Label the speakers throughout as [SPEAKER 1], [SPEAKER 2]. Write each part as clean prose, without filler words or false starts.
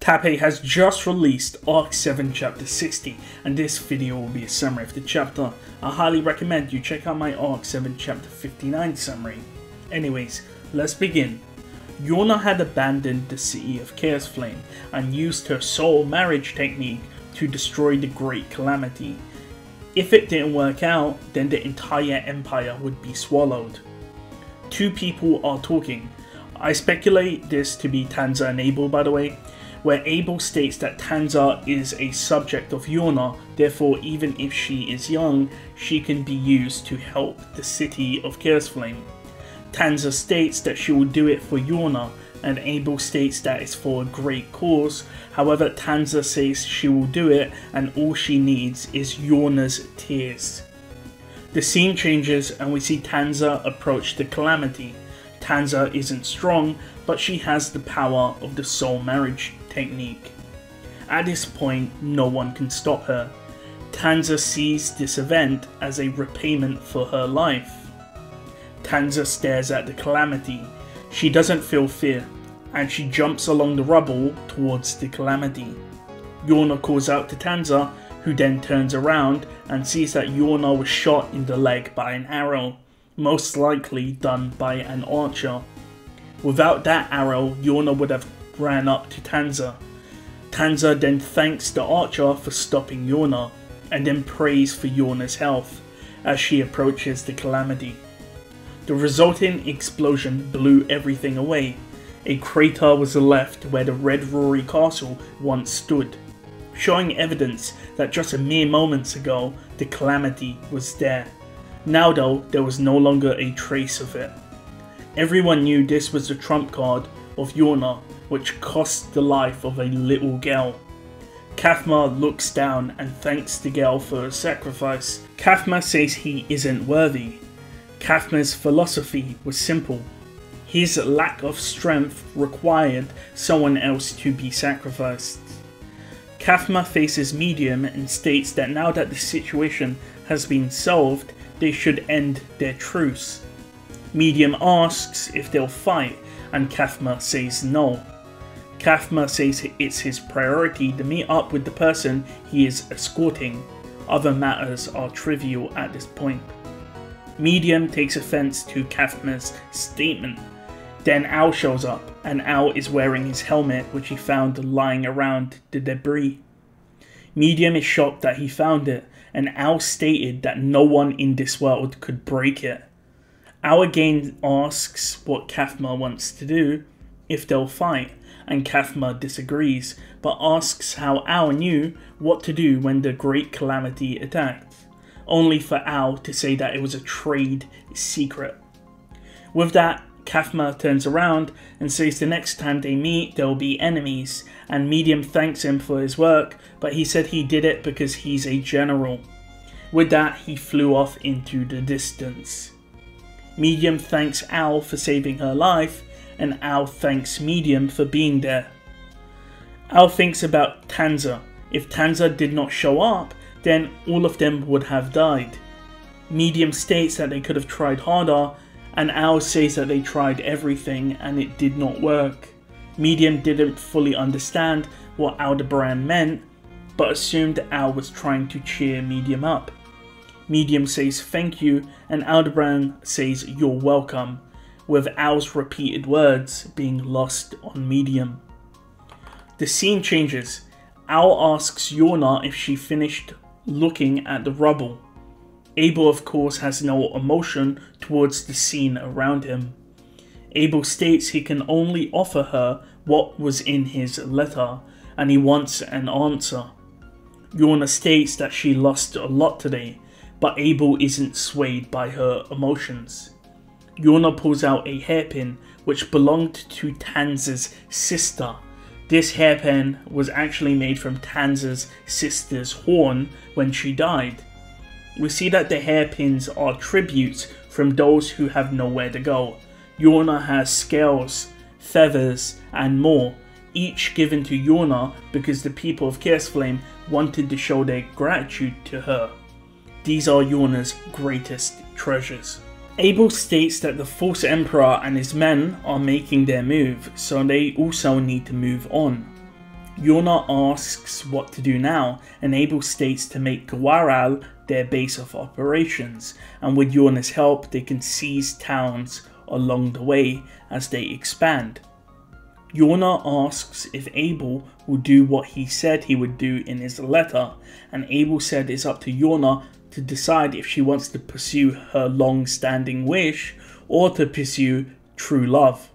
[SPEAKER 1] Tappei has just released Arc 7 Chapter 60, and this video will be a summary of the chapter. I highly recommend you check out my Arc 7 Chapter 59 summary. Anyways, let's begin. Yona had abandoned the city of Chaosflame and used her soul marriage technique to destroy the Great Calamity. If it didn't work out, then the entire empire would be swallowed. Two people are talking. I speculate this to be Tanza and Abel, by the way, where Abel states that Tanza is a subject of Yona, therefore even if she is young, she can be used to help the city of Chaosflame. Tanza states that she will do it for Yona, and Abel states that it's for a great cause. However, Tanza says she will do it and all she needs is Yona's tears. The scene changes and we see Tanza approach the Calamity. Tanza isn't strong, but she has the power of the soul marriage technique. At this point, no one can stop her. Tanza sees this event as a repayment for her life. Tanza stares at the Calamity. She doesn't feel fear, and she jumps along the rubble towards the Calamity. Yona calls out to Tanza, who then turns around and sees that Yona was shot in the leg by an arrow, most likely done by an archer. Without that arrow, Yona would have ran up to Tanza. Tanza then thanks the archer for stopping Yona, and then prays for Yona's health as she approaches the Calamity. The resulting explosion blew everything away. A crater was left where the Red Rory Castle once stood, showing evidence that just a mere moments ago the Calamity was there. Now though, there was no longer a trace of it. Everyone knew this was the trump card of Yona, which cost the life of a little girl. Kathma looks down and thanks the girl for her sacrifice. Kathma says he isn't worthy. Kathma's philosophy was simple. His lack of strength required someone else to be sacrificed. Kathma faces Medium and states that now that the situation has been solved, they should end their truce. Medium asks if they'll fight, and Kathma says no. Kathma says it's his priority to meet up with the person he is escorting. Other matters are trivial at this point. Medium takes offense to Kathma's statement. Then Al shows up, and Al is wearing his helmet which he found lying around the debris. Medium is shocked that he found it, and Al stated that no one in this world could break it. Al again asks what Kathma wants to do, if they'll fight, and Kathma disagrees, but asks how Al knew what to do when the Great Calamity attacked, only for Al to say that it was a trade secret. With that, Kathma turns around and says the next time they meet they'll be enemies, and Medium thanks him for his work, but he said he did it because he's a general. With that, he flew off into the distance. Medium thanks Al for saving her life, and Al thanks Medium for being there. Al thinks about Tanza. If Tanza did not show up, then all of them would have died. Medium states that they could have tried harder, and Al says that they tried everything and it did not work. Medium didn't fully understand what Aldebaran meant, but assumed Al was trying to cheer Medium up. Medium says thank you, and Aldebaran says you're welcome, with Al's repeated words being lost on Medium. The scene changes. Al asks Yona if she finished looking at the rubble. Abel of course has no emotion towards the scene around him. Abel states he can only offer her what was in his letter, and he wants an answer. Yona states that she lost a lot today, but Abel isn't swayed by her emotions. Yona pulls out a hairpin which belonged to Tanza's sister. This hairpin was actually made from Tanza's sister's horn when she died. We see that the hairpins are tributes from those who have nowhere to go. Yona has scales, feathers, and more, each given to Yona because the people of Chaosflame wanted to show their gratitude to her. These are Yona's greatest treasures. Abel states that the false emperor and his men are making their move, so they also need to move on. Yona asks what to do now, and Abel states to make Gawaral their base of operations, and with Yona's help they can seize towns along the way as they expand. Yona asks if Abel will do what he said he would do in his letter, and Abel said it's up to Yona to decide if she wants to pursue her long-standing wish or to pursue true love.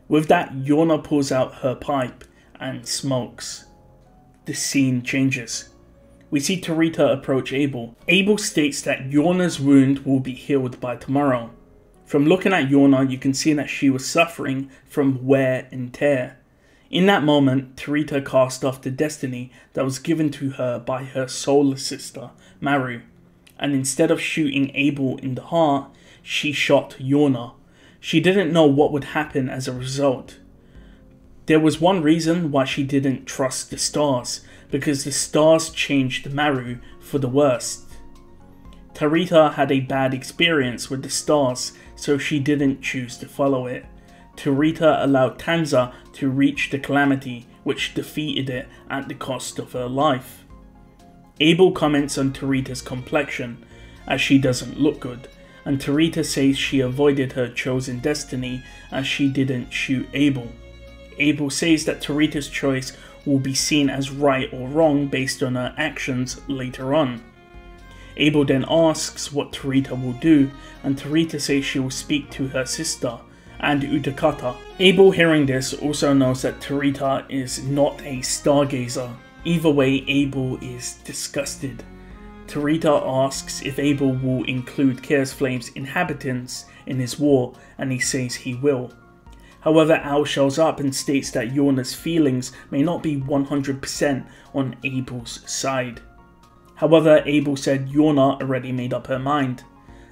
[SPEAKER 1] With that, Yona pulls out her pipe and smokes. The scene changes. We see Tarita approach Abel. Abel states that Yona's wound will be healed by tomorrow. From looking at Yona, you can see that she was suffering from wear and tear. In that moment, Tarita cast off the destiny that was given to her by her soul sister, Maru, and instead of shooting Abel in the heart, she shot Yona. She didn't know what would happen as a result. There was one reason why she didn't trust the stars, because the stars changed Maru for the worst. Tarita had a bad experience with the stars, so she didn't choose to follow it. Tarita allowed Tanza to reach the calamity, which defeated it at the cost of her life. Abel comments on Tarita's complexion, as she doesn't look good, and Tarita says she avoided her chosen destiny as she didn't shoot Abel. Abel says that Tarita's choice will be seen as right or wrong based on her actions later on. Abel then asks what Tarita will do, and Tarita says she will speak to her sister and Utakata. Abel, hearing this, also knows that Tarita is not a stargazer. Either way, Abel is disgusted. Tarita asks if Abel will include chaosflame's inhabitants in his war, and he says he will. However, Al shows up and states that Yona's feelings may not be 100% on Abel's side. However, Abel said Yona already made up her mind.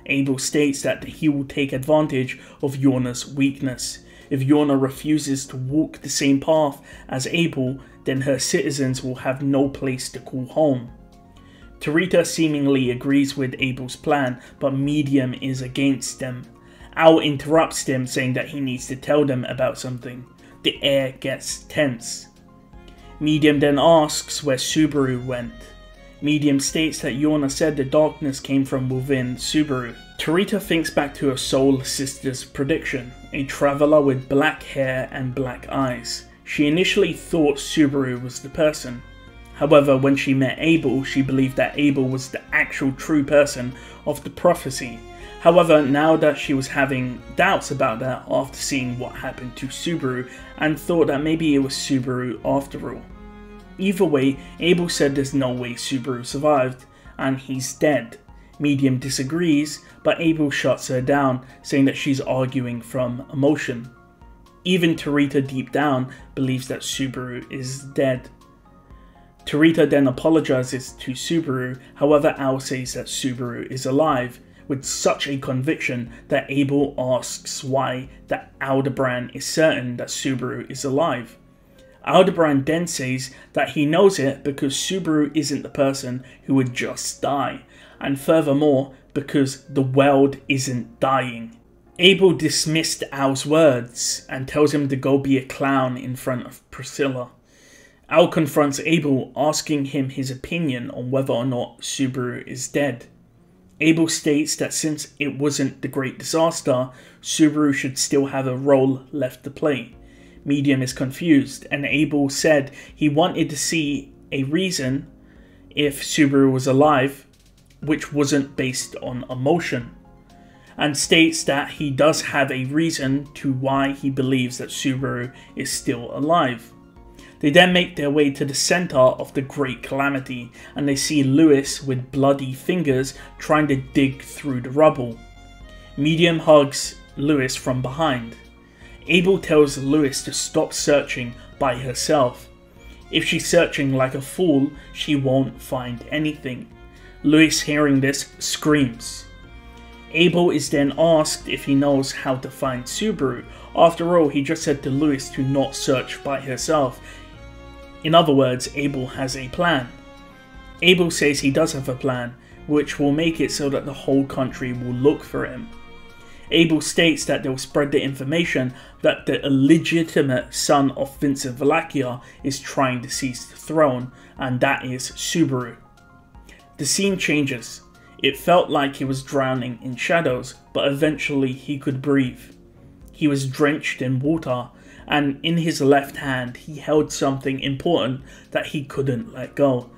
[SPEAKER 1] Abel states that he will take advantage of Yona's weakness. If Yona refuses to walk the same path as Abel, then her citizens will have no place to call home. Tarita seemingly agrees with Abel's plan, but Medium is against them. Al interrupts them, saying that he needs to tell them about something. The air gets tense. Medium then asks where Subaru went. Medium states that Yona said the darkness came from within Subaru. Tarita thinks back to her soul sister's prediction, a traveller with black hair and black eyes. She initially thought Subaru was the person. However, when she met Abel, she believed that Abel was the actual true person of the prophecy. However, now that she was having doubts about that after seeing what happened to Subaru, and thought that maybe it was Subaru after all. Either way, Abel said there's no way Subaru survived, and he's dead. Medium disagrees, but Abel shuts her down, saying that she's arguing from emotion. Even Tarita deep down believes that Subaru is dead. Tarita then apologizes to Subaru, however Al says that Subaru is alive, with such a conviction that Abel asks why that Aldebaran is certain that Subaru is alive. Aldebaran then says that he knows it because Subaru isn't the person who would just die, and furthermore because the world isn't dying. Abel dismissed Al's words and tells him to go be a clown in front of Priscilla. Al confronts Abel, asking him his opinion on whether or not Subaru is dead. Abel states that since it wasn't the great disaster, Subaru should still have a role left to play. Medium is confused, and Abel said he wanted to see a reason if Subaru was alive, which wasn't based on emotion, and states that he does have a reason to why he believes that Subaru is still alive. They then make their way to the center of the Great Calamity, and they see Lewis with bloody fingers trying to dig through the rubble. Medium hugs Lewis from behind. Abel tells Lewis to stop searching by herself. If she's searching like a fool, she won't find anything. Lewis, hearing this, screams. Abel is then asked if he knows how to find Subaru. After all, he just said to Lewis to not search by herself. In other words, Abel has a plan. Abel says he does have a plan, which will make it so that the whole country will look for him. Abel states that they'll spread the information that the illegitimate son of Vincent Valacchia is trying to seize the throne, and that is Subaru. The scene changes. It felt like he was drowning in shadows, but eventually he could breathe. He was drenched in water, and in his left hand he held something important that he couldn't let go.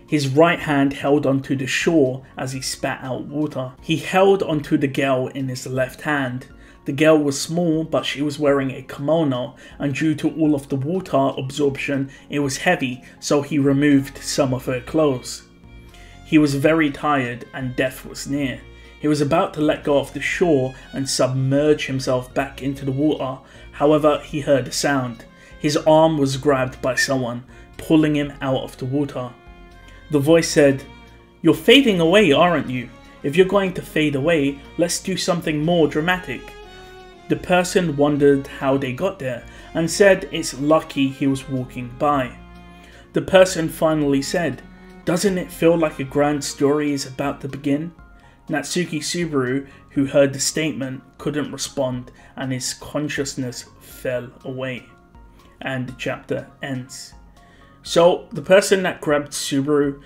[SPEAKER 1] His right hand held onto the shore as he spat out water. He held onto the girl in his left hand. The girl was small, but she was wearing a kimono, and due to all of the water absorption, it was heavy, so he removed some of her clothes. He was very tired and death was near. He was about to let go of the shore and submerge himself back into the water. However, he heard a sound. His arm was grabbed by someone, pulling him out of the water. The voice said, "You're fading away, aren't you? If you're going to fade away, let's do something more dramatic." The person wondered how they got there and said it's lucky he was walking by. The person finally said, "Doesn't it feel like a grand story is about to begin?" Natsuki Subaru, who heard the statement, couldn't respond and his consciousness fell away. And the chapter ends. So the person that grabbed Subaru,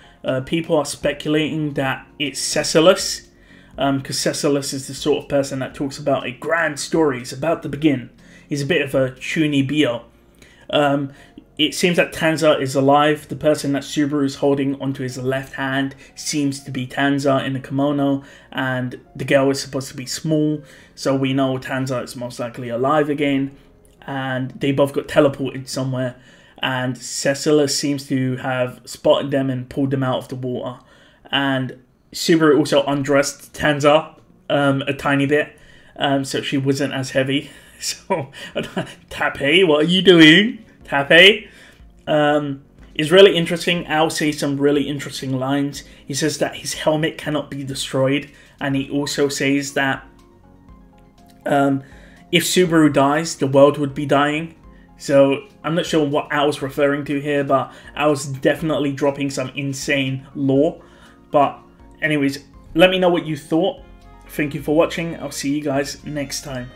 [SPEAKER 1] people are speculating that it's Cecilus, because Cecilus is the sort of person that talks about a grand story is about to begin. He's a bit of a chunibyo. It seems that Tanza is alive. The person that Subaru is holding onto his left hand seems to be Tanza in a kimono, and the girl is supposed to be small, so we know Tanza is most likely alive again, and they both got teleported somewhere, and Cecilus seems to have spotted them and pulled them out of the water, and Subaru also undressed Tanza a tiny bit, so she wasn't as heavy. So, Tappei, what are you doing? Tappei is really interesting. Al says some really interesting lines. He says that his helmet cannot be destroyed, and he also says that if Subaru dies, the world would be dying. So I'm not sure what Al's referring to here, but Al's definitely dropping some insane lore. But anyways, let me know what you thought. Thank you for watching. I'll see you guys next time.